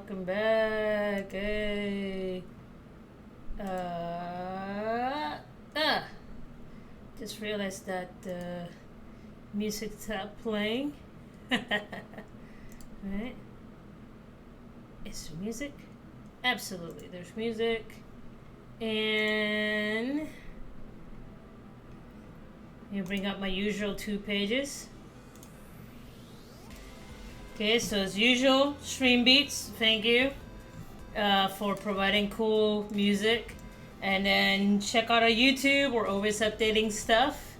welcome back. Hey. Just realized that the music stopped playing. Right? Is there music? Absolutely, there's music. And you bring up my usual 2 pages. Okay, so as usual, Stream Beats, thank you for providing cool music. And then check out our YouTube, we're always updating stuff.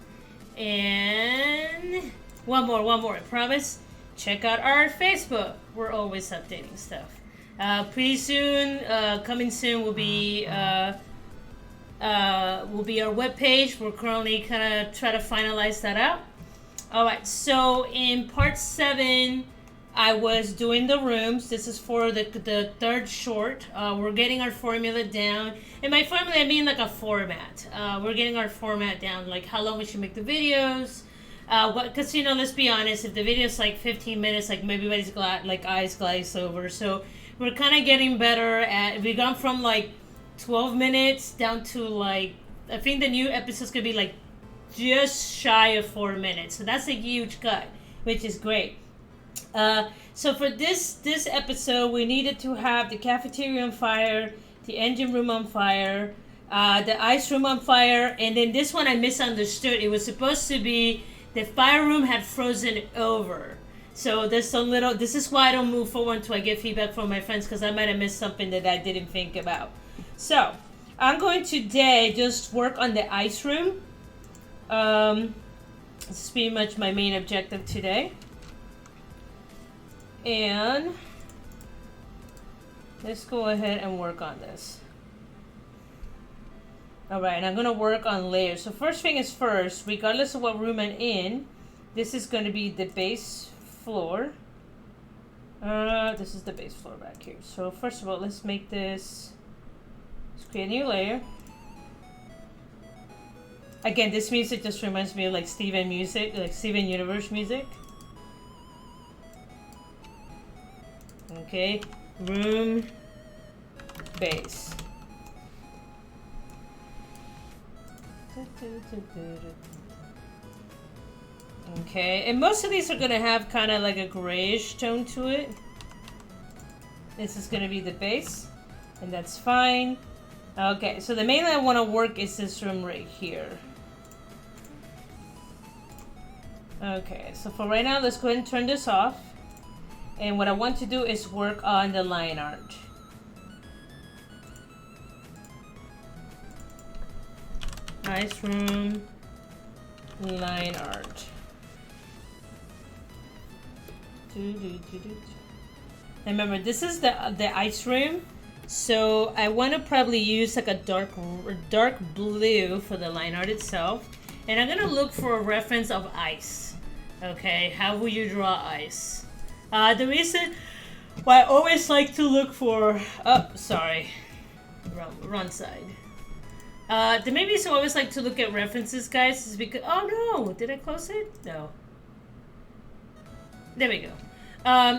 And one more, I promise. Check out our Facebook, we're always updating stuff. Pretty soon, coming soon will be our webpage. We're currently kind of trying to finalize that out. Alright, so in part 7, I was doing the rooms. This is for the 3rd short. We're getting our formula down. And by formula, I mean like a format. We're getting our format down, like how long we should make the videos. Because, you know, let's be honest, if the video's like 15 minutes, like everybody's eyes glaze over. So we're kind of getting better at, we've gone from like 12 minutes down to like, I think the new episode's going to be like just shy of 4 minutes. So that's a huge cut, which is great. So for this episode, we needed to have the cafeteria on fire, the engine room on fire, the ice room on fire, and then this one I misunderstood. It was supposed to be the fire room had frozen over. So this is why I don't move forward until I get feedback from my friends, because I might have missed something that I didn't think about. So I'm going to today just work on the ice room. This is pretty much my main objective today. And let's go ahead and work on this. Alright, I'm going to work on layers. So first thing is first, regardless of what room I'm in, this is going to be the base floor. This is the base floor back here. So first of all, let's make this, let's create a new layer. Again, this music just reminds me of like Steven Universe music. Okay, room, base. Okay, and most of these are going to have kind of like a grayish tone to it. This is going to be the base, and that's fine. Okay, so the main I want to work is this room right here. Okay, so for right now, let's go ahead and turn this off. And what I want to do is work on the line art. Ice room, line art. And remember, this is the ice room, so I want to probably use like a dark blue for the line art itself. And I'm gonna look for a reference of ice. Okay, how will you draw ice? The reason why I always like to look for, wrong side. The main reason I always like to look at references, guys, is because, oh no, did I close it? No. There we go.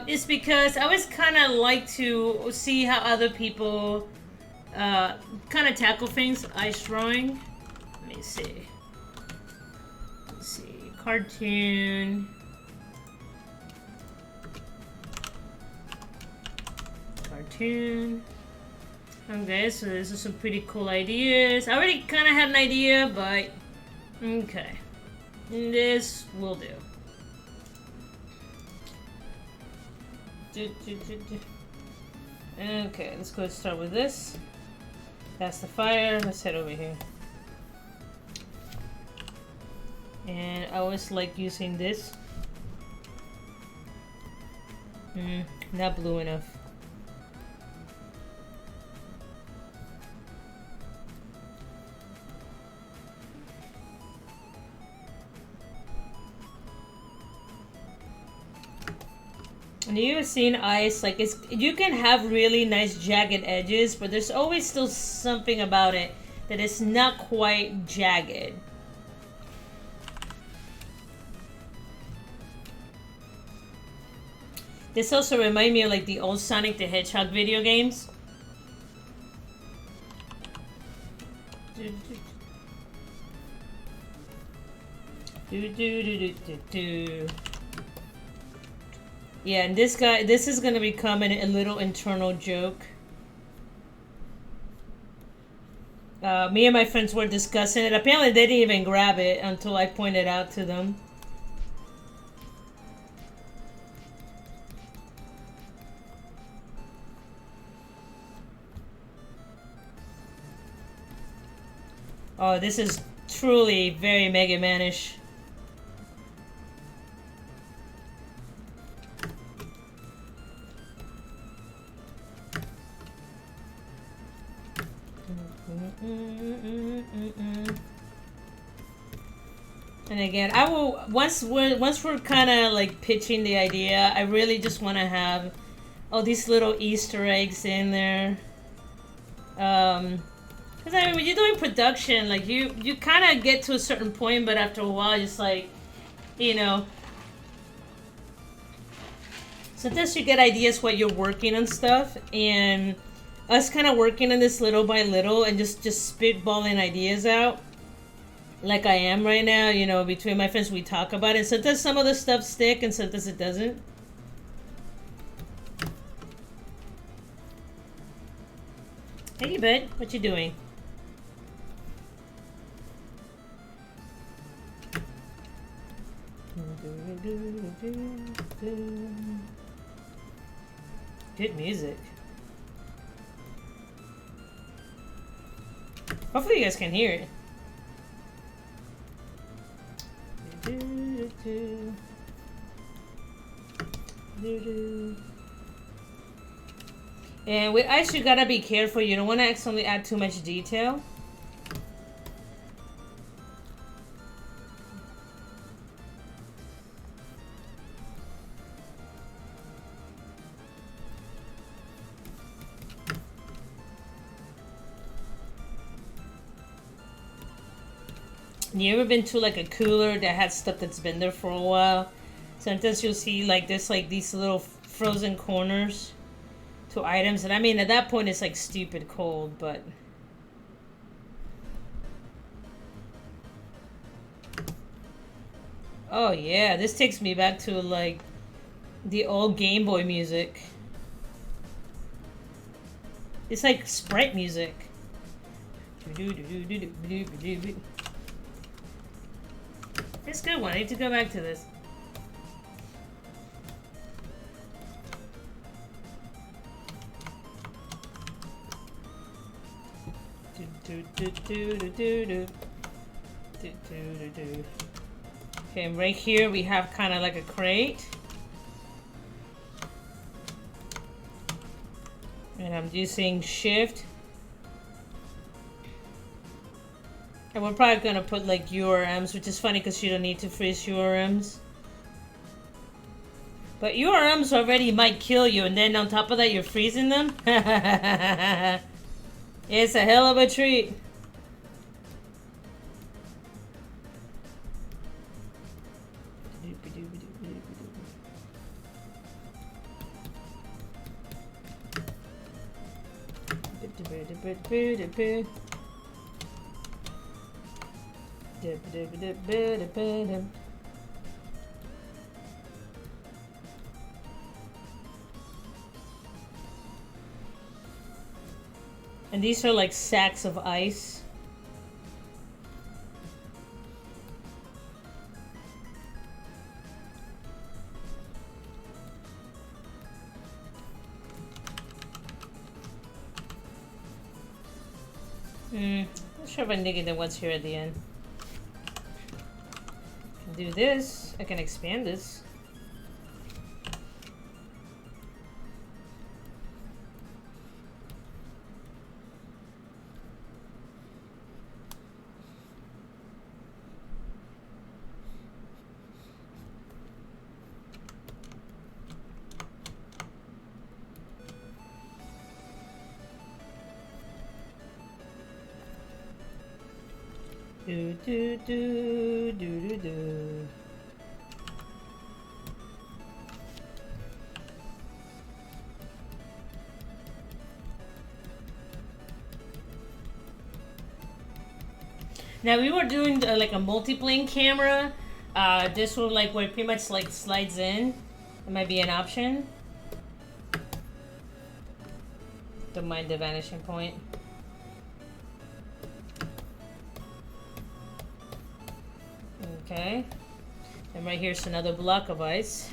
It's because I always kind of like to see how other people kind of tackle things. Ice drawing. Let me see. Let's see. Cartoon. Cartoon. Okay, so this is some pretty cool ideas. I already kind of had an idea, but okay. This will do. Okay, let's go start with this. That's the fire. Let's head over here. And I always like using this. Not blue enough. And you've seen ice, like you can have really nice jagged edges, but there's always still something about it that is not quite jagged. This also reminds me of like the old Sonic the Hedgehog video games. Yeah, and this is gonna become a little internal joke. Me and my friends were discussing it. Apparently they didn't even grab it until I pointed out to them. Oh, this is truly very Mega Man-ish. And again, I will once we're kind of like pitching the idea, I really just want to have all these little Easter eggs in there. Because I mean, when you're doing production, like you kind of get to a certain point, but after a while, just like, you know, sometimes you get ideas what you're working on stuff, and us kind of working on this little by little and just spitballing ideas out, like I am right now. You know, between my friends, we talk about it. Sometimes some of the stuff stick, and sometimes it doesn't. Hey, bud, what you doing? Good music. Hopefully you guys can hear it. And with ice, you gotta be careful. You don't want to accidentally add too much detail. You ever been to like a cooler that had stuff that's been there for a while? Sometimes you'll see like this, like these little frozen corners to items, and I mean at that point it's like stupid cold, but oh yeah, this takes me back to like the old Game Boy music. It's like sprite music. It's a good one. I need to go back to this. Okay, and right here we have kind of like a crate. And I'm using shift. And we're probably gonna put like URMs, which is funny because you don't need to freeze URMs. But URMs already might kill you, and then on top of that you're freezing them? It's a hell of a treat. And these are like sacks of ice. Not sure if I'm digging the ones here at the end. I can do this. I can expand this. Do do do do do do. Now we were doing like a multi-plane camera. This one like where it pretty much like slides in. It might be an option. Don't mind the vanishing point. Okay. And right here's another block of ice.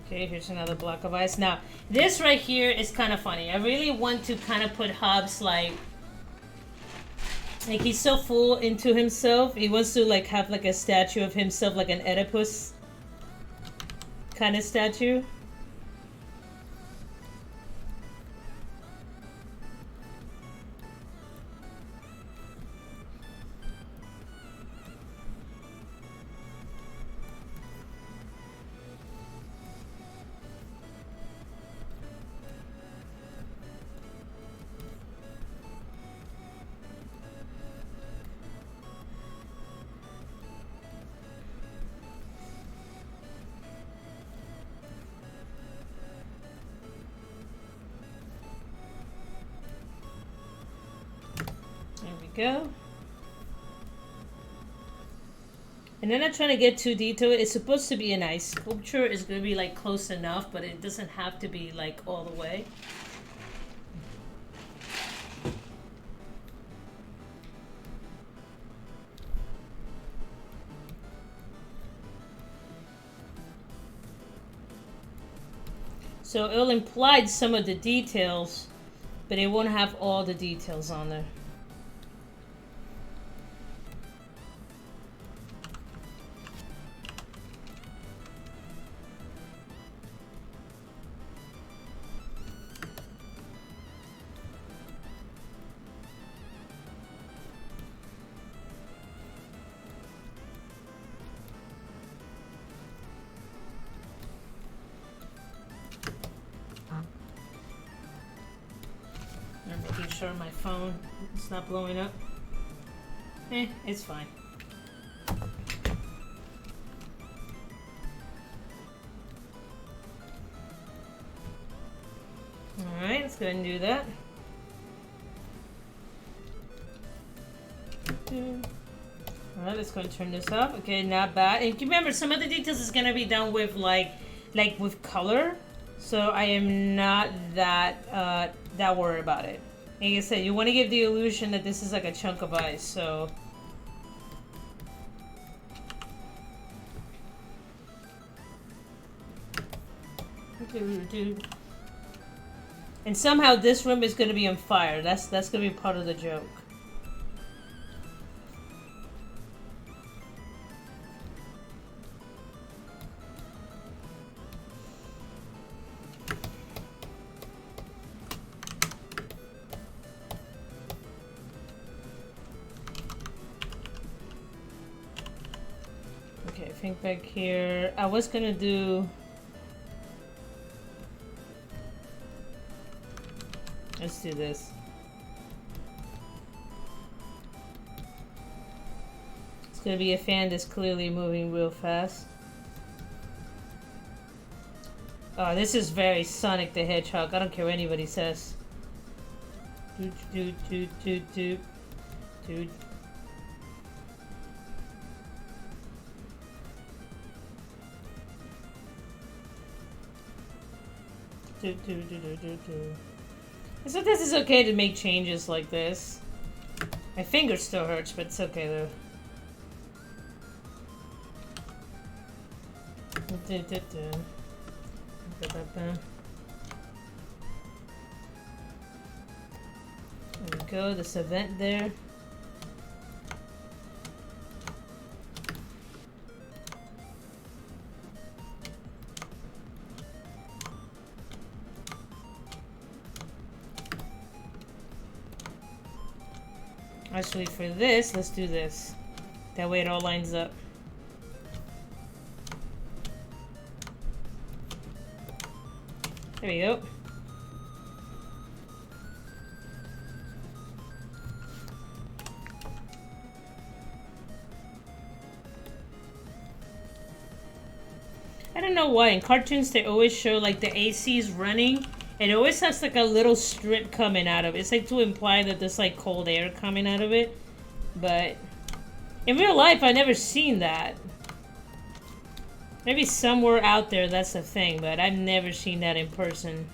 Okay, here's another block of ice. Now, this right here is kind of funny. I really want to kind of put Hobbes like he's so full into himself. He wants to like have like a statue of himself, like an Oedipus kind of statue. Go. And then I'm trying to get too detailed. It's supposed to be an ice sculpture. It's going to be like close enough, but it doesn't have to be like all the way. So it'll imply some of the details, but it won't have all the details on there. Sure my phone it's not blowing up. It's fine. Alright, let's go ahead and do that. Alright, let's go and turn this up. Okay, not bad. And remember, some of the details is gonna be done with like with color. So I am not that that worried about it. Like I said, you want to give the illusion that this is like a chunk of ice, so... And somehow this room is going to be on fire. That's going to be part of the joke. Think back here. I was gonna do. Let's do this. It's gonna be a fan that's clearly moving real fast. Oh, this is very Sonic the Hedgehog. I don't care what anybody says. Doot doot doot doot doot doot. Sometimes it's okay to make changes like this. My finger still hurts, but it's okay though. There we go, this event there. Actually, for this, let's do this. That way it all lines up. There we go. I don't know why in cartoons they always show like the AC's running. It always has like a little strip coming out of it. It's like to imply that there's like cold air coming out of it. But in real life, I've never seen that. Maybe somewhere out there that's a thing, but I've never seen that in person.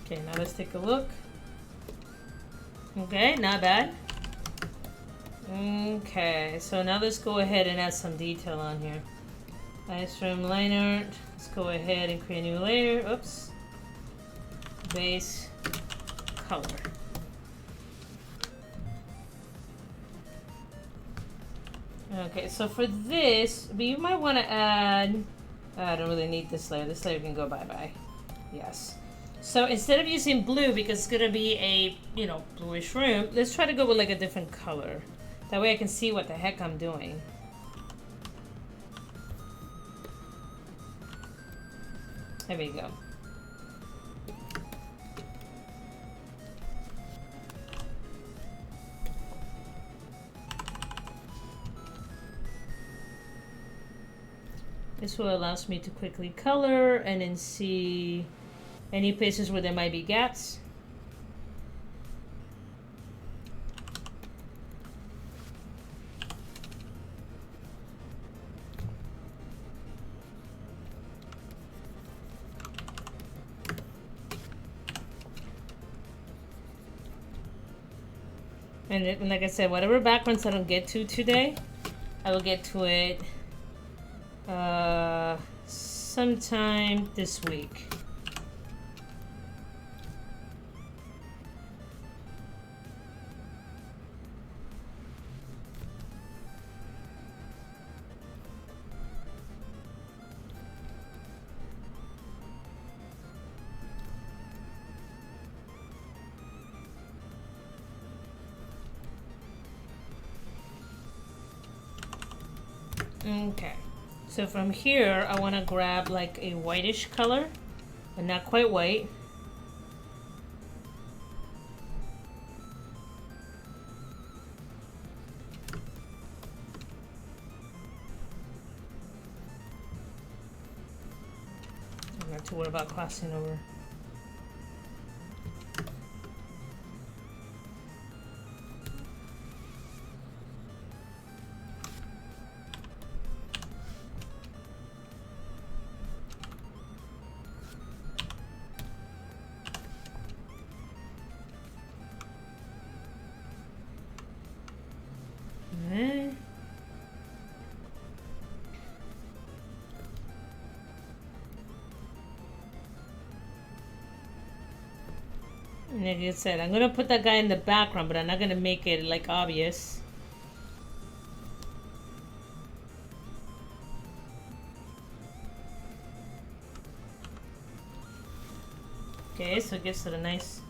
Okay, now let's take a look. Okay, not bad. Okay, so now let's go ahead and add some detail on here. Nice from line art. Let's go ahead and create a new layer. Oops. Base color. Okay, so for this, but you might want to add. I don't really need this layer. This layer can go bye-bye. Yes. So instead of using blue, because it's gonna be a, you know, bluish room, let's try to go with like a different color. That way I can see what the heck I'm doing. There we go. This will allows me to quickly color and then see any places where there might be gaps. And like I said, whatever backgrounds I don't get to today, I will get to it sometime this week. Okay, so from here I want to grab like a whitish color, but not quite white. I don't have to worry about crossing over. Like I said, I'm gonna put that guy in the background, but I'm not gonna make it like obvious. Okay, so it gives it a nice.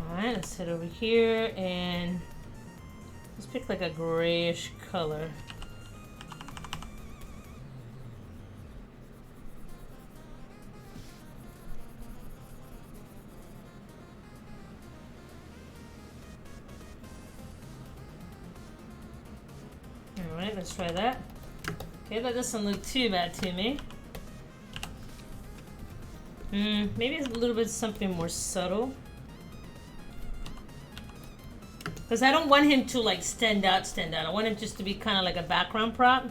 Alright, let's head over here and let's pick like a grayish color. Alright, let's try that. Okay, that doesn't look too bad to me. Maybe it's a little bit something more subtle. Because I don't want him to like stand out. I want him just to be kind of like a background prop.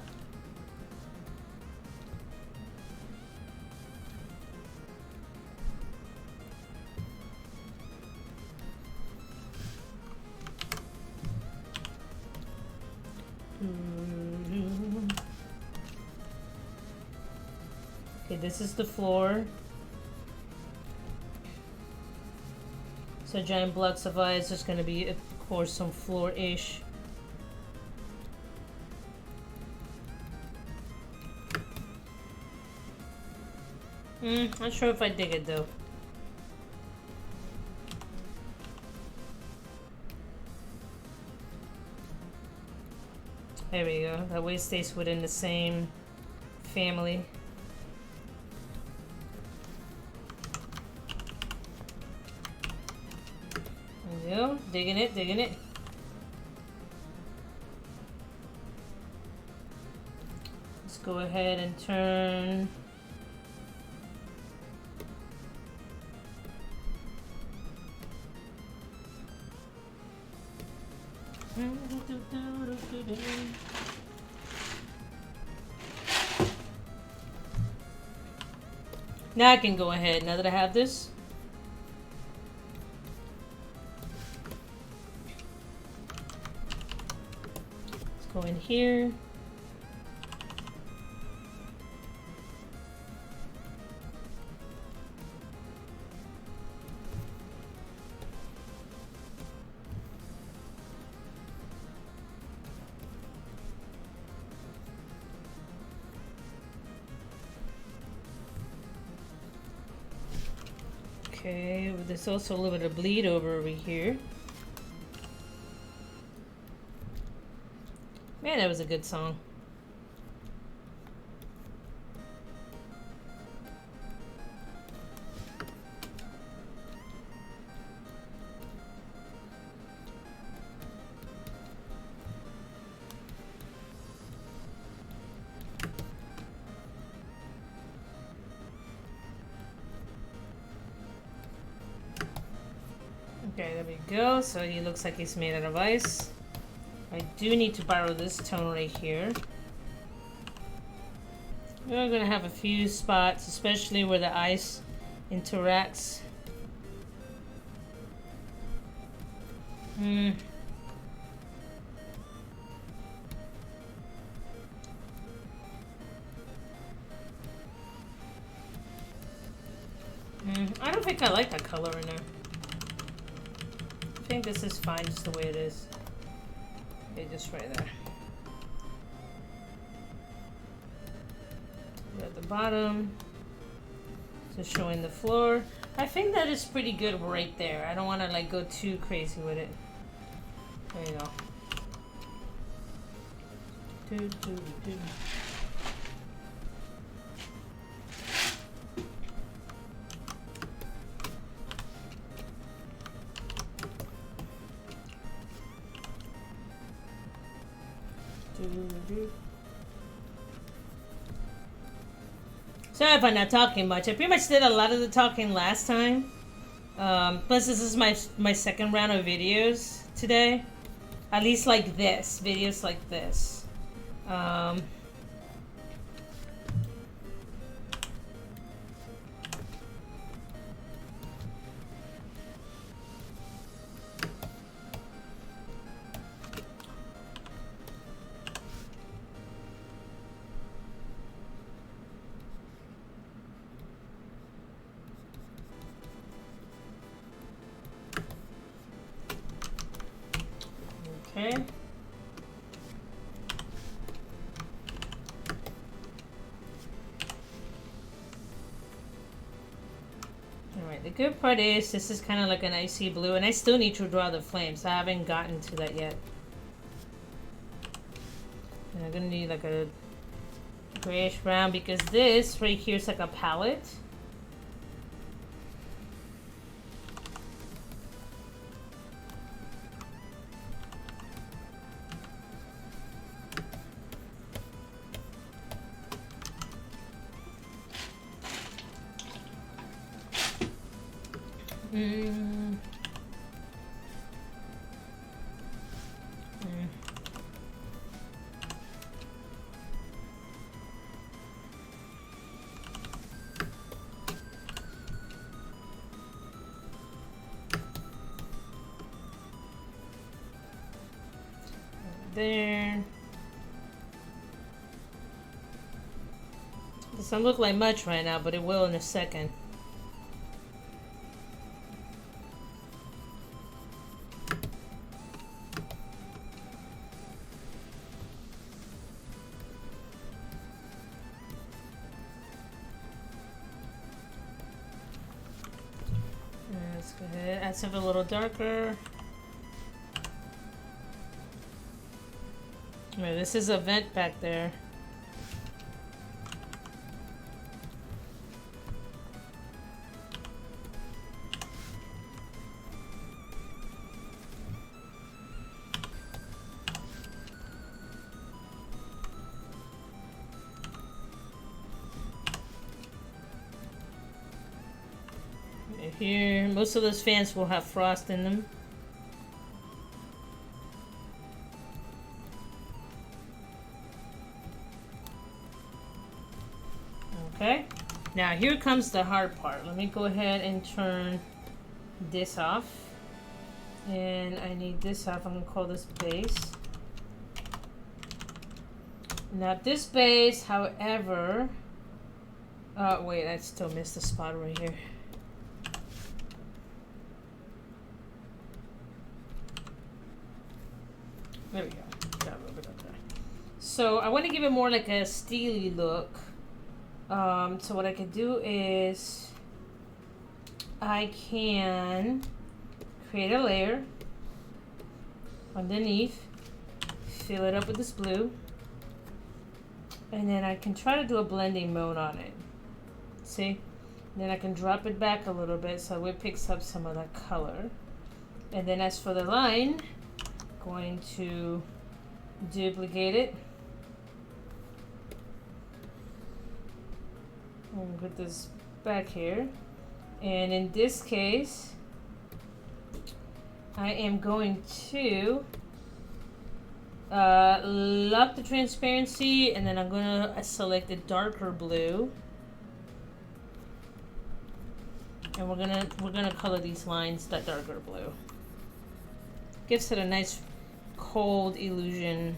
Okay, this is the floor. So giant blocks of ice. There's gonna be, of course, some floor-ish. Not sure if I dig it though. There we go. That way it stays within the same family. There we go. Digging it, digging it. Let's go ahead and turn. Now I can go ahead, now that I have this. Let's go in here. Okay, there's also a little bit of bleed over here. Man, that was a good song. Okay, there we go. So he looks like he's made out of ice. I do need to borrow this tone right here. We're gonna have a few spots, especially where the ice interacts. I don't think I like that color in there. I think this is fine just the way it is. Okay, just right there. At the bottom, just showing the floor. I think that is pretty good right there. I don't want to like go too crazy with it. There you go. Sorry if I'm not talking much. I pretty much did a lot of the talking last time. Plus this is my second round of videos today. At least like this. Videos like this. Okay. Alright, the good part is this is kind of like an icy blue, and I still need to draw the flames. I haven't gotten to that yet. And I'm gonna need like a grayish brown because this right here is like a palette. There. Doesn't look like much right now, but it will in a second. Let's have a little darker. Right, this is a vent back there. Right here, most of those fans will have frost in them. Okay, now here comes the hard part. Let me go ahead and turn this off. And I need this off. I'm going to call this base. Now this base, however... Oh, wait, I still missed a spot right here. There we go. Got a little bit up there. So I want to give it more like a steely look. So what I can do is I can create a layer underneath, fill it up with this blue, and then I can try to do a blending mode on it. See? Then I can drop it back a little bit so it picks up some of that color. And then as for the line, going to duplicate it. And put this back here. And in this case, I am going to lock the transparency, and then I'm going to select a darker blue. And we're gonna color these lines that darker blue. Gives it a nice cold illusion.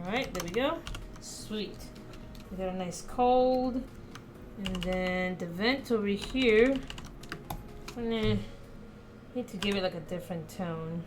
Alright, there we go. Sweet. We got a nice cold. And then the vent over here. I'm gonna need to give it like a different tone.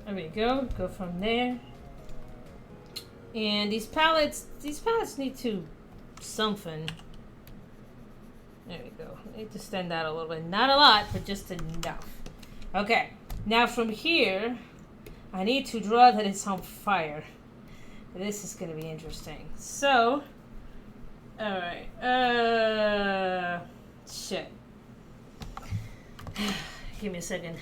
There we go. Go from there. And these palettes need to something. There we go. Need to stand out a little bit. Not a lot, but just enough. Okay. Now from here, I need to draw that it's on fire. This is going to be interesting. So, alright. Shit. Give me a second.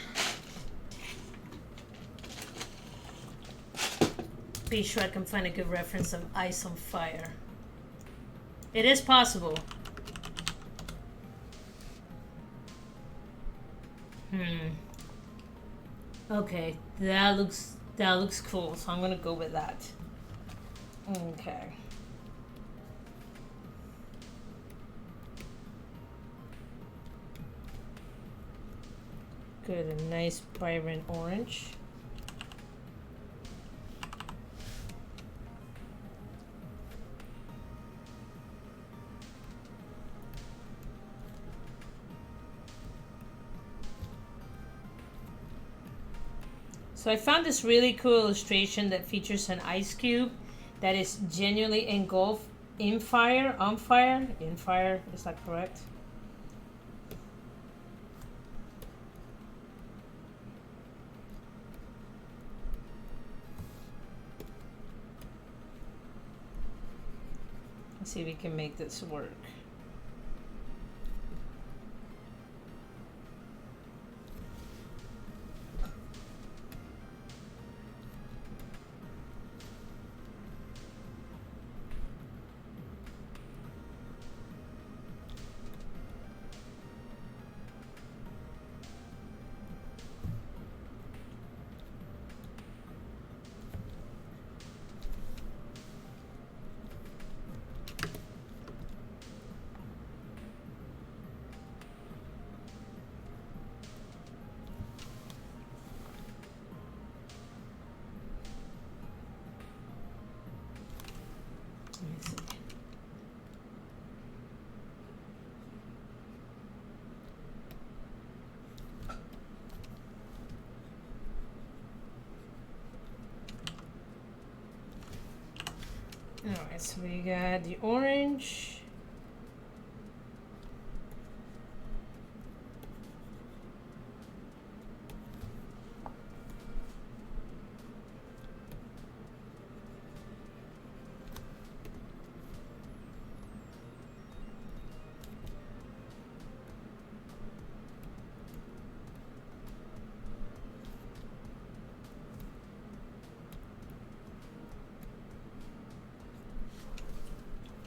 Be sure I can find a good reference of ice on fire. It is possible. Okay, that looks cool, so I'm gonna go with that. Okay. Good, a nice vibrant orange. So I found this really cool illustration that features an ice cube that is genuinely engulfed in fire, on fire, in fire. Is that correct? Let's see if we can make this work. Alright, so we got the orange.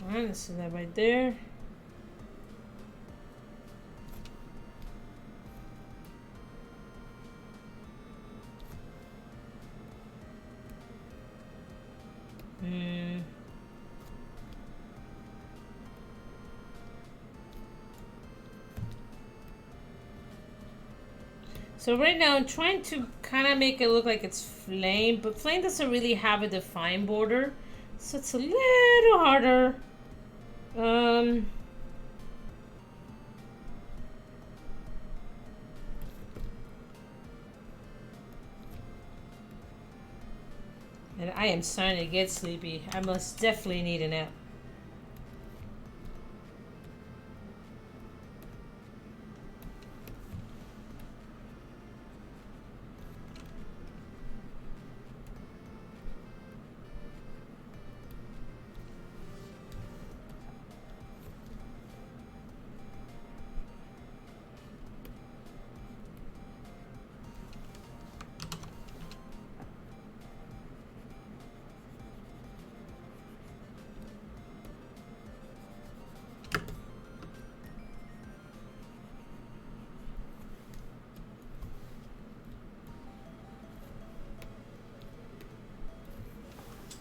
Alright, let's see that right there. So right now I'm trying to kind of make it look like it's flame, but flame doesn't really have a defined border, so it's a little harder. And I am starting to get sleepy. I must definitely need a nap.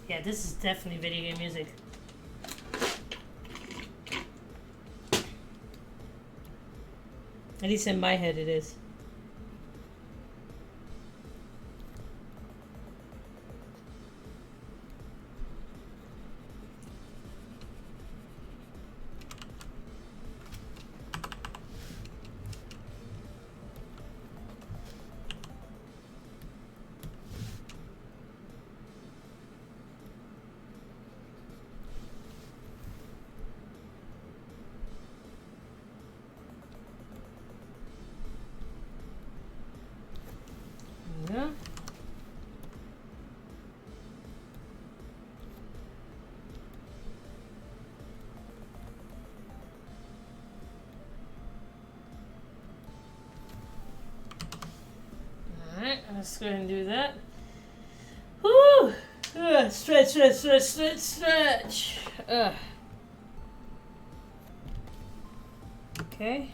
Yeah, this is definitely video game music. At least in my head it is. Yeah. Alright, let's go ahead and do that. Woo! Stretch, stretch, stretch, stretch, stretch. Okay.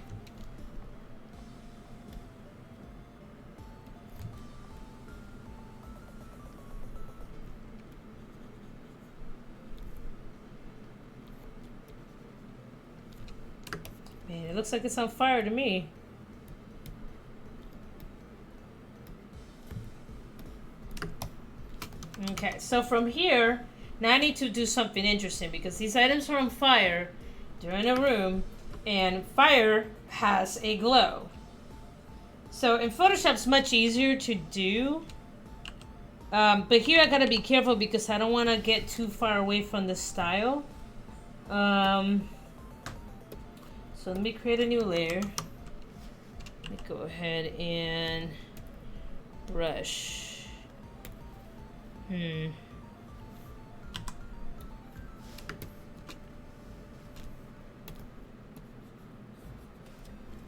Man, it looks like it's on fire to me. Okay, so from here, now I need to do something interesting because these items are on fire. They're in a room, and fire has a glow. So in Photoshop, it's much easier to do. But here I gotta be careful because I don't want to get too far away from the style. So let me create a new layer. Let me go ahead and brush.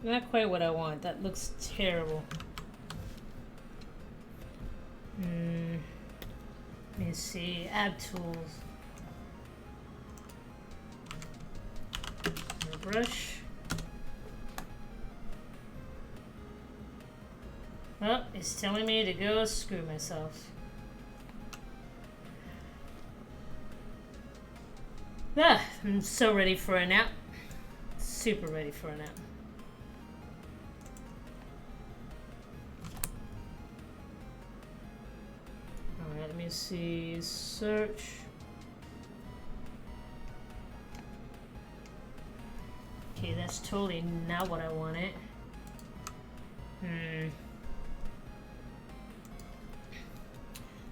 Not quite what I want. That looks terrible. Let me see. Add tools. Brush. Oh, it's telling me to go screw myself. I'm so ready for a nap. Super ready for a nap. Alright, let me see. Search. Okay, that's totally not what I wanted.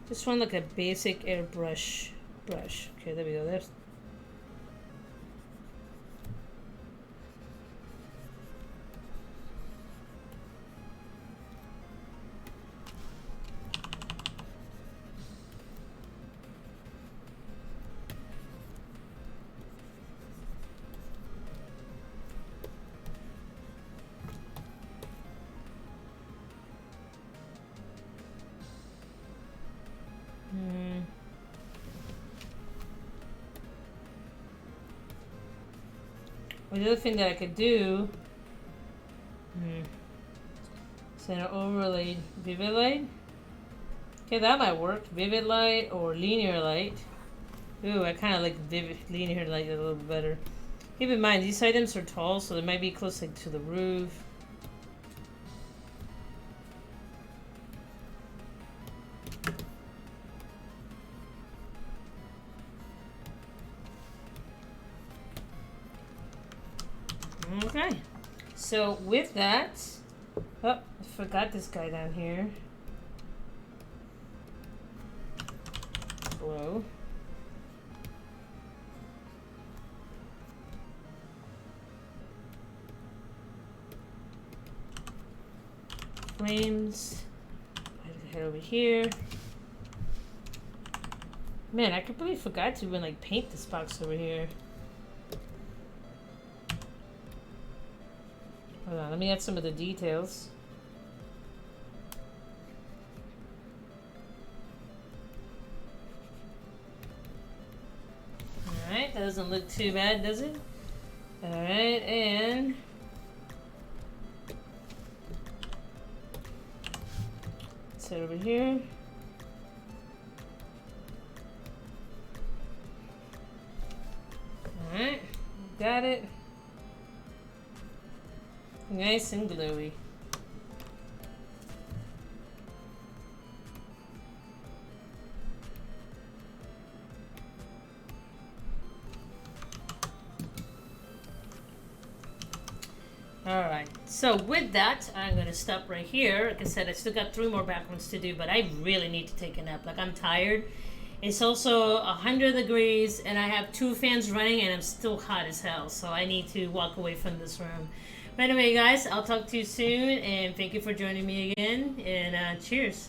Just want like a basic airbrush brush. Okay, there we go. the other thing that I could do, center overlay, vivid light. Okay, that might work. Vivid light or linear light. Ooh, I kind of like vivid linear light a little bit better. Keep in mind, these items are tall, so they might be close like, to the roof. Okay, so with that, oh, I forgot this guy down here. Glow. Flames. Head over here. Man, I completely forgot to even like paint this box over here. Hold on, let me add some of the details. Alright, that doesn't look too bad, does it? Alright, and set over here. Alright, got it. Nice and glowy. Alright, so with that, I'm going to stop right here. Like I said, I still got 3 more backgrounds to do, but I really need to take a nap. Like, I'm tired. It's also 100 degrees, and I have 2 fans running, and I'm still hot as hell. So I need to walk away from this room. But anyway, guys, I'll talk to you soon, and thank you for joining me again, and cheers.